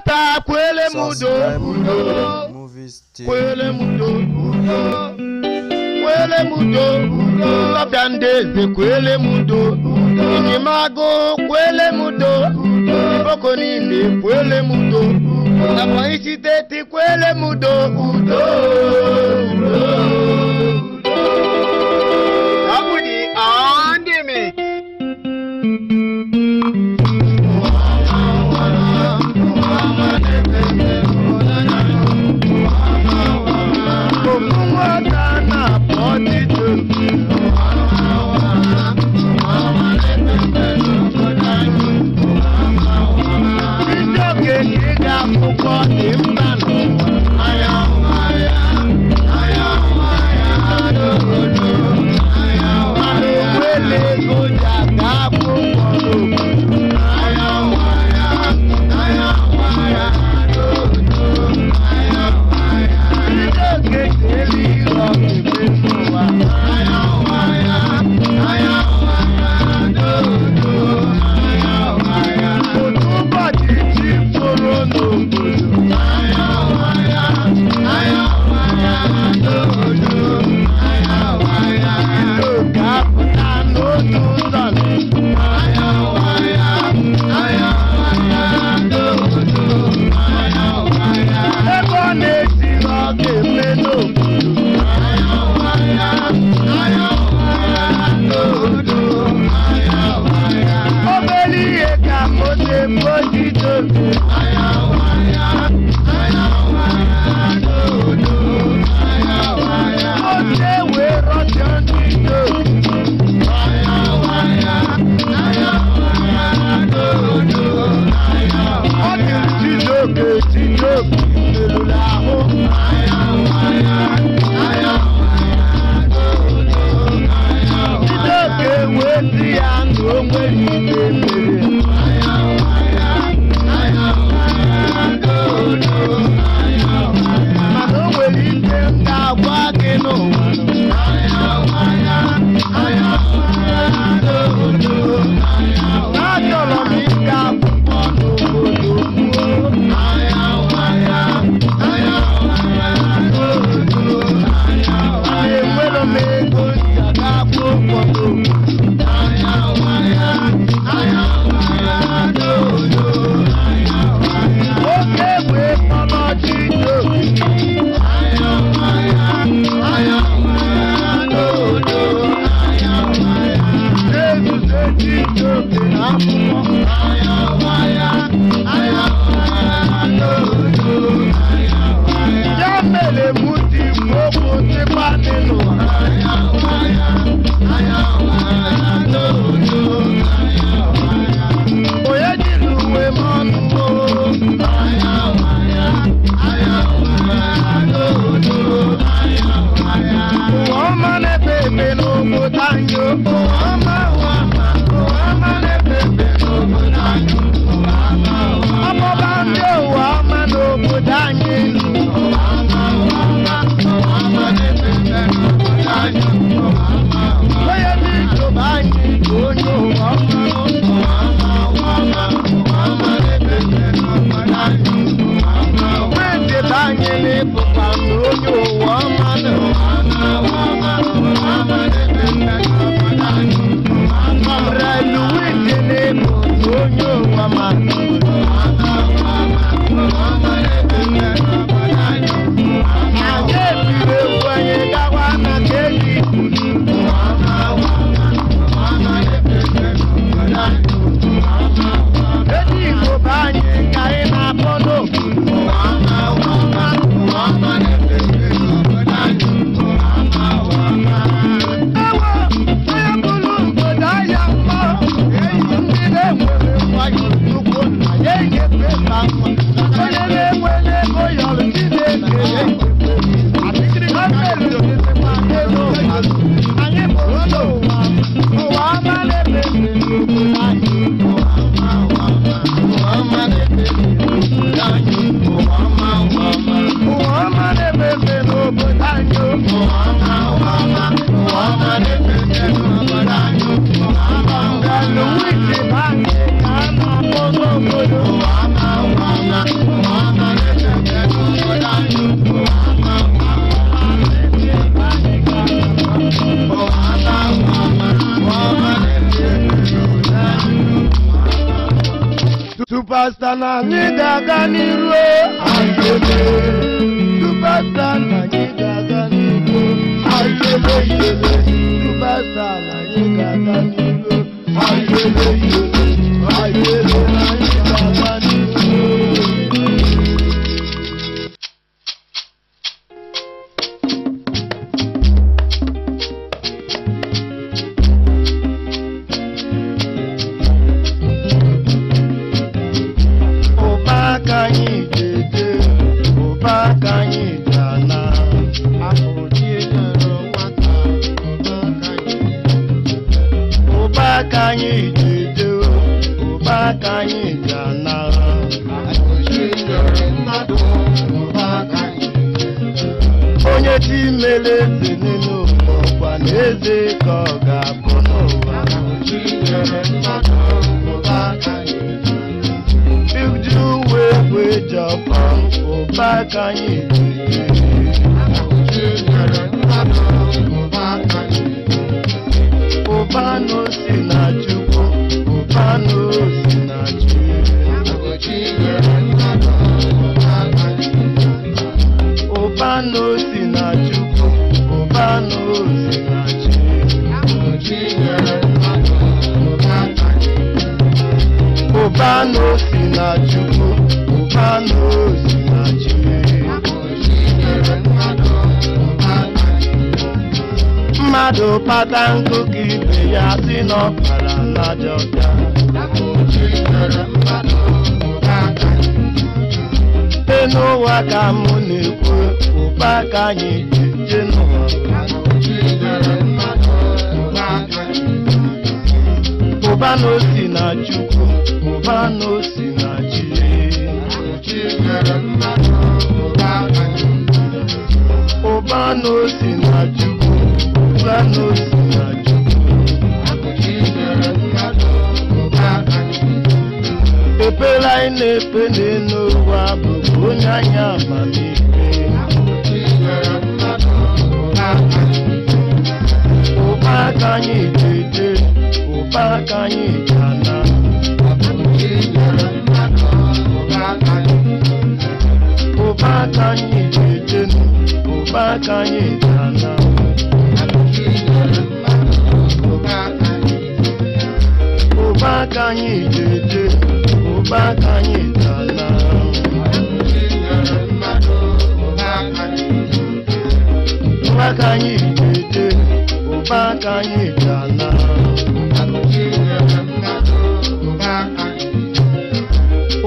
Nwata kwele mudo kwele mudo kwele mudo Topyandeze kwele mudo Inimago kwele mudo Iboko nile kwele mudo Napoichiteti kwele mudo Abudi andimi Superstar na nyigaga n'iru ayele. Superstar na nyigaga n'iru ayele yele. Superstar na nyigaga n'iru ayele yele. Ayele na nyigaga n'iru. Onye chimele zenenu ọkwa n'eze ka ọ ga-abụ n'ụwa. Uju wee jọpọ ụba ka anyị ụba n'osi na Chukwu, ụba n'osi na ụba n'osi na Chukwu, ụba n'osi na ụba n'osi na Chukwu, ụba n'osi na mmadụ kpata nkụkọ ibe ya si n'ọbara n'ajọ ọbịa. N'ụwa ka mụ na-ekwu ụba ka anyị je n'ụwa. Ụba n'osi na Chukwu, ụba n'osi na Chi. Ụba n'osi na Chukwu, ụba n'osi na Chukwu. Ekpere anyị na-ekpe n'ụwa bụ onye anya amamihe. Ụba ka anyị je, ụba ka anyị ana. Ụba ka anyị je, ụba ka anyị ana. Ụba ka anyị je, ụba ka anyị ana. Ụba ka anyị je, ụba ka anyị ana.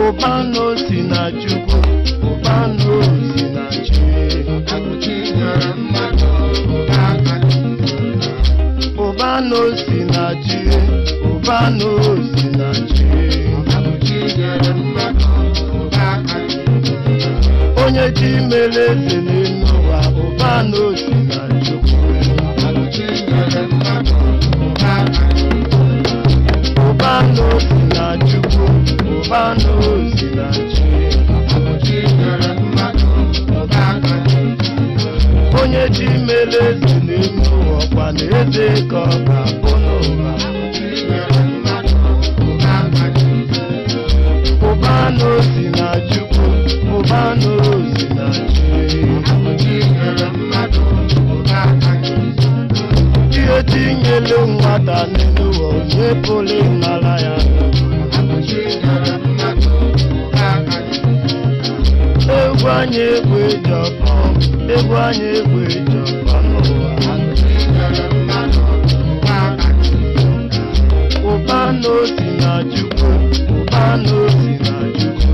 Ụba n'osi na Chukwu, ụba n'osi na Chi. Ụba n'osi na Chi, ụba n'osi na Chi. Onye chi mere eze n'ụwa, ụba n'osi na Chukwu. Ụba n'osi na Chukwu, ụba n'osi na Chi. Onye chi mere eze n'ụwa, ọkwa n'eze ka ọ ga-abụ n'ụwa. Ụba n'osi na Chukwu, ụba n'osi na Chi. Ihe tinyere nwata n'ụwa, onye pụrụ ịnara ya. Egwu anyị egwu ejọkọ, egwu anyị egwu ejọkọ n'ụwa. Ụba n'osi na Chukwu, ụba n'osi na Chukwu.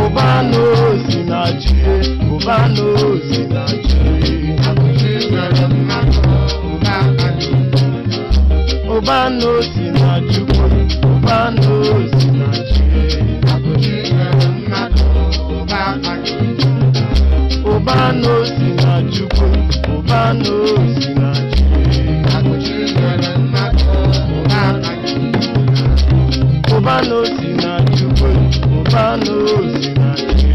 Ụba n'osi na Chi, ụba n'osi na Chi. Ụba n'osi na Chukwu, ụba n'osi na Chi. Ụba n'osi na Chukwu, ụba n'osi na Chi. Ụba n'osi na Chukwu, ụba n'osi na Chi.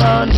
Thank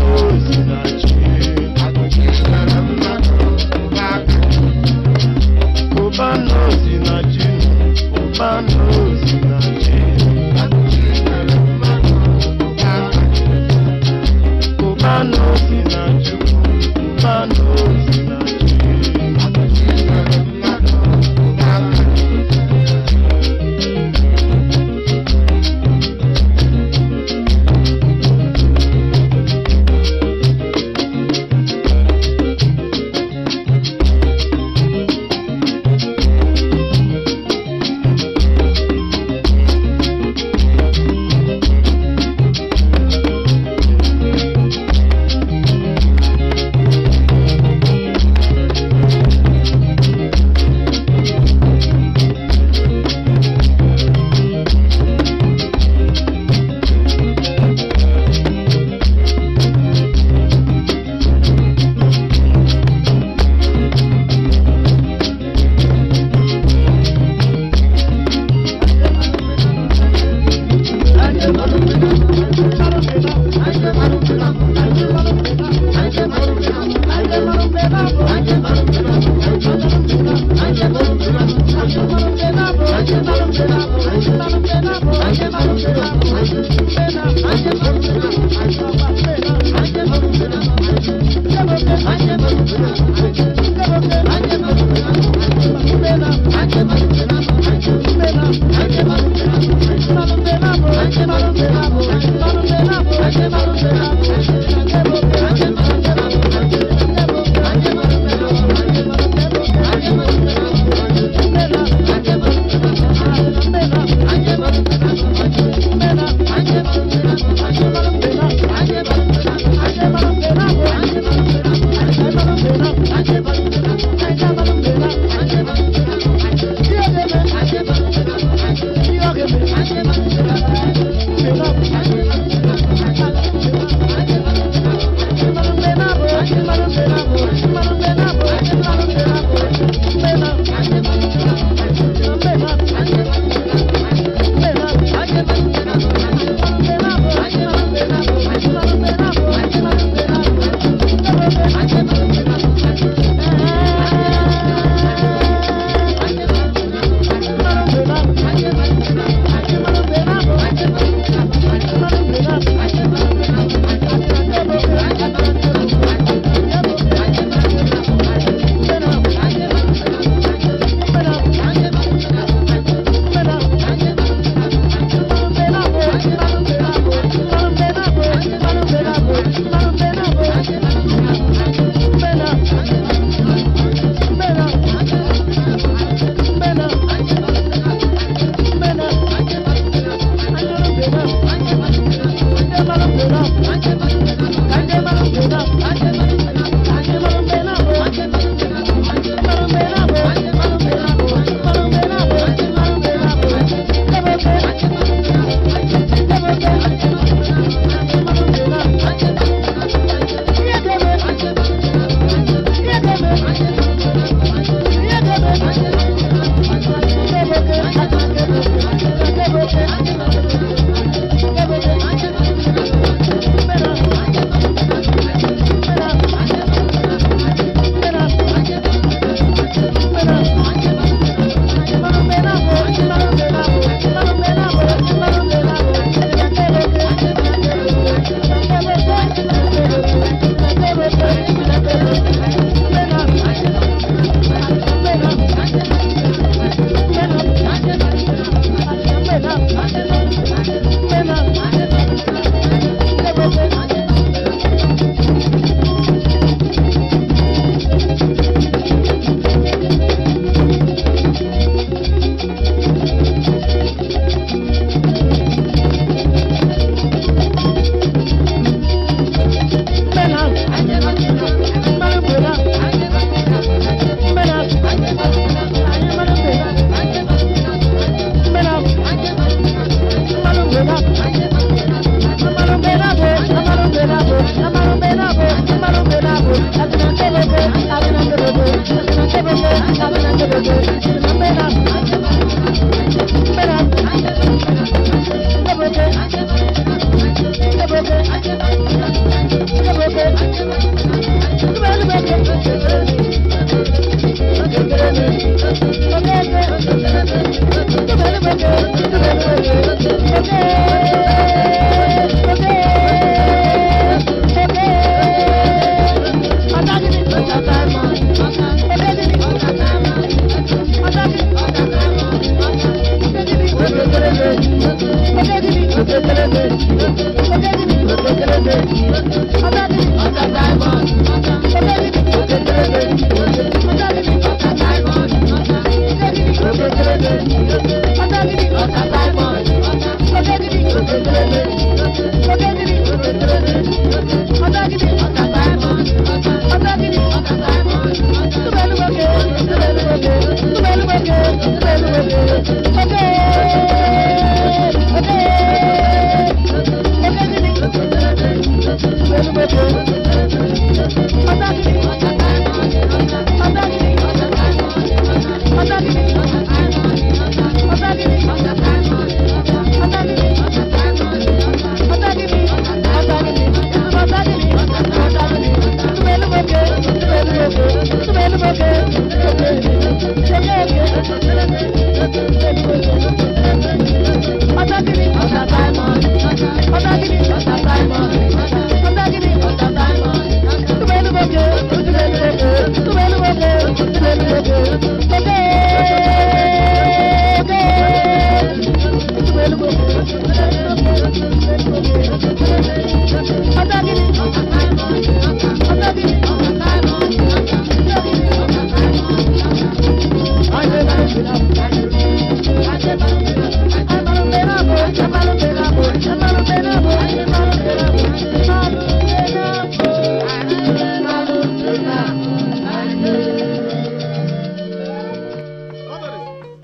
you.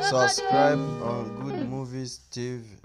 Subscribe on Good Movies TV.